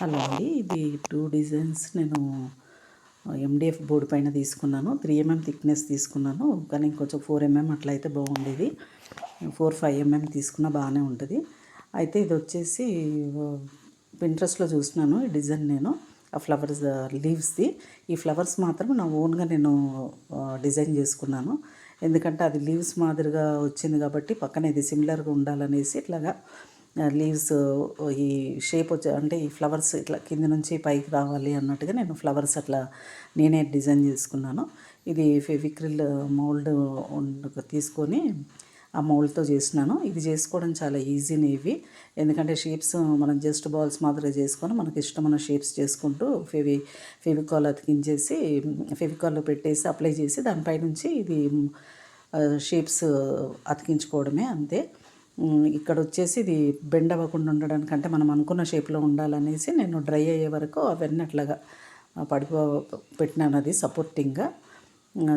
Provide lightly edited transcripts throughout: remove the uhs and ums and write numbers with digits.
Hello అండి. ఇది 2 designs నేను ఎండిఎఫ్ బోర్డ్ పైన తీసుకున్నాను. 3 థిక్‌నెస్ తీసుకున్నాను. కానీ ఇంకొంచెం 4 అట్లా అయితే బాగుండేది. 4, 5 తీసుకున్నా బాగానే ఉంటుంది. అయితే ఇది వచ్చేసి పింట్రెస్ట్‌లో చూసినాను ఈ డిజైన్ నేను. ఆ ఫ్లవర్స్ లీవ్స్‌ది. ఈ ఫ్లవర్స్ మాత్రం నా ఓన్‌గా నేను డిజైన్ చేసుకున్నాను. ఎందుకంటే అది లీవ్స్ మాదిరిగా వచ్చింది కాబట్టి పక్కన ఇది సిమిలర్‌గా ఉండాలనేసి ఇట్లాగా లీవ్స్ ఈ షేప్ వచ్చే అంటే ఈ ఫ్లవర్స్ ఇట్లా కింద నుంచి పైకి రావాలి అన్నట్టుగా నేను ఫ్లవర్స్ అట్లా నేనే డిజైన్ చేసుకున్నాను. ఇది ఫెవిక్రిల్ మౌల్డ్ తీసుకొని ఆ మౌల్డ్తో చేసినాను. ఇది చేసుకోవడం చాలా ఈజీనే ఇవి. ఎందుకంటే షేప్స్ మనం జస్ట్ బాల్స్ మాదిరిగా చేసుకొని మనకి ఇష్టమైన షేప్స్ చేసుకుంటూ ఫెవికాల్ అతికించేసి ఫెవికాల్లో పెట్టేసి అప్లై చేసి దానిపైనుంచి ఇది షేప్స్ అతికించుకోవడమే అంతే. ఇక్కడ వచ్చేసి ఇది బెండ్ అవ్వకుండా ఉండడానికంటే మనం అనుకున్న షేప్లో ఉండాలనేసి నేను డ్రై అయ్యే వరకు అవన్నీ అట్లాగా పెట్టినాను అది సపోర్టింగ్గా.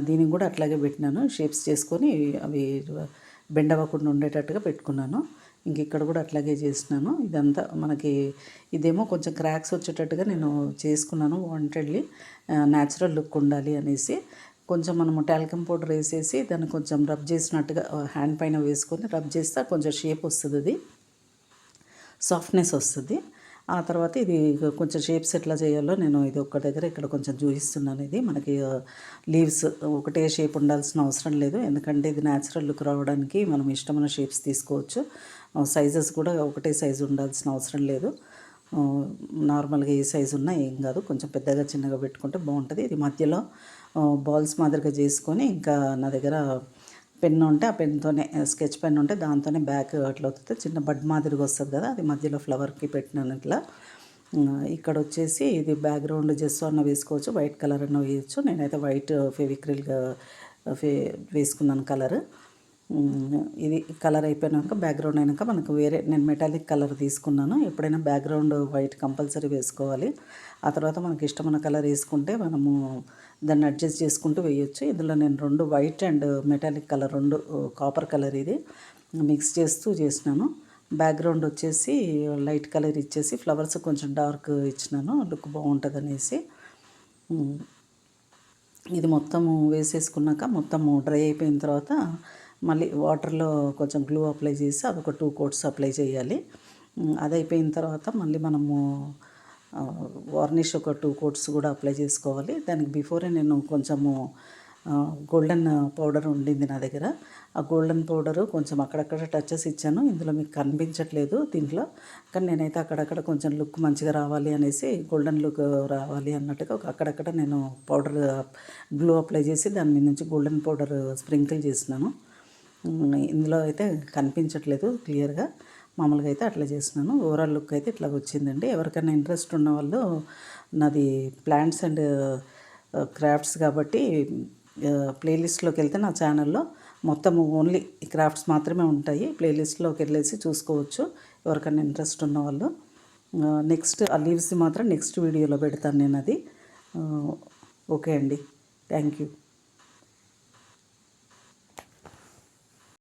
దీనికి కూడా అట్లాగే పెట్టినాను షేప్స్ చేసుకొని అవి బెండ్ అవ్వకుండా ఉండేటట్టుగా పెట్టుకున్నాను. ఇంక ఇక్కడ కూడా అట్లాగే చేసినాను. ఇదంతా మనకి ఇదేమో కొంచెం క్రాక్స్ వచ్చేటట్టుగా నేను చేసుకున్నాను వాంటెడ్లీ న్యాచురల్ లుక్ ఉండాలి అనేసి. కొంచెం మనము టాల్కమ్ పౌడర్ వేసేసి దాన్ని కొంచెం రబ్ చేసినట్టుగా హ్యాండ్ పైన వేసుకొని రబ్ చేస్తే కొంచెం షేప్ వస్తుంది, అది సాఫ్ట్నెస్ వస్తుంది. ఆ తర్వాత ఇది కొంచెం షేప్స్ ఎట్లా చేయాలో నేను ఇది ఒక్క దగ్గర ఇక్కడ కొంచెం చూపిస్తున్నాను. ఇది మనకి లీవ్స్ ఒకటే షేప్ ఉండాల్సిన అవసరం లేదు. ఎందుకంటే ఇది న్యాచురల్ లుక్ రావడానికి మనం ఇష్టమైన షేప్స్ తీసుకోవచ్చు. సైజెస్ కూడా ఒకటే సైజు ఉండాల్సిన అవసరం లేదు. నార్మల్గా ఏ సైజు ఉన్నా ఏం కాదు. కొంచెం పెద్దగా చిన్నగా పెట్టుకుంటే బాగుంటుంది. ఇది మధ్యలో బాల్స్ మాదిరిగా చేసుకొని ఇంకా నా దగ్గర పెన్ ఉంటే ఆ పెన్తోనే స్కెచ్ పెన్ ఉంటే దాంతోనే బ్యాక్ అట్లా అవుతుంది. చిన్న బడ్ మాదిరిగా వస్తుంది కదా, అది మధ్యలో ఫ్లవర్కి పెట్టినాను ఇట్లా. ఇక్కడ వచ్చేసి ఇది బ్యాక్గ్రౌండ్ జెస్సో అన్న వేసుకోవచ్చు, వైట్ కలర్ అన్న వేయచ్చు. నేనైతే వైట్ ఫెవిక్రిల్గా వేసుకున్నాను కలర్. ఇది కలర్ అయిపోయినాక బ్యాక్గ్రౌండ్ అయినాక మనకు వేరే నేను మెటాలిక్ కలర్ తీసుకున్నాను. ఎప్పుడైనా బ్యాక్గ్రౌండ్ వైట్ కంపల్సరీ వేసుకోవాలి. ఆ తర్వాత మనకి ఇష్టమైన కలర్ వేసుకుంటే మనము దాన్ని అడ్జస్ట్ చేసుకుంటూ వేయచ్చు. ఇందులో నేను 2 white and metallic colour 2 copper colour ఇది మిక్స్ చేస్తూ చేసినాను. బ్యాక్గ్రౌండ్ వచ్చేసి లైట్ కలర్ ఇచ్చేసి ఫ్లవర్స్ కొంచెం డార్క్ ఇచ్చినాను, లుక్ బాగుంటుంది అనేసి. ఇది మొత్తము వేసేసుకున్నాక మొత్తము డ్రై అయిపోయిన తర్వాత మళ్ళీ వాటర్లో కొంచెం గ్లూ అప్లై చేసి అదొక 2 కోట్స్ అప్లై చేయాలి. అది అయిపోయిన తర్వాత మళ్ళీ మనము వార్నిష్ ఒక 2 కోట్స్ కూడా అప్లై చేసుకోవాలి. దానికి బిఫోరే నేను కొంచెము గోల్డెన్ పౌడర్ ఉండింది నా దగ్గర. ఆ గోల్డెన్ పౌడరు కొంచెం అక్కడక్కడ టచెస్ ఇచ్చాను. ఇందులో మీకు కనిపించట్లేదు దీంట్లో, కానీ నేనైతే అక్కడక్కడ కొంచెం లుక్ మంచిగా రావాలి అనేసి గోల్డెన్ లుక్ రావాలి అన్నట్టుగా అక్కడక్కడ నేను పౌడర్ గ్లూ అప్లై చేసి దాని మీద నుంచి గోల్డెన్ పౌడర్ స్ప్రింకిల్ చేసినాను. ఇందులో అయితే కనిపించట్లేదు క్లియర్గా, మామూలుగా అయితే అట్లా చేసినాను. ఓవరాల్ లుక్ అయితే ఇట్లా వచ్చిందండి. ఎవరికైనా ఇంట్రెస్ట్ ఉన్న వాళ్ళు, నాది ప్లాంట్స్ అండ్ క్రాఫ్ట్స్ కాబట్టి ప్లేలిస్ట్లోకి వెళ్తే నా ఛానల్లో మొత్తం ఓన్లీ క్రాఫ్ట్స్ మాత్రమే ఉంటాయి. ప్లేలిస్ట్లోకి వెళ్ళేసి చూసుకోవచ్చు ఎవరికైనా ఇంట్రెస్ట్ ఉన్న వాళ్ళు. నెక్స్ట్ ఆ లీవ్స్ మాత్రం నెక్స్ట్ వీడియోలో పెడతాను నేను అది. ఓకే అండి, థ్యాంక్ యూ.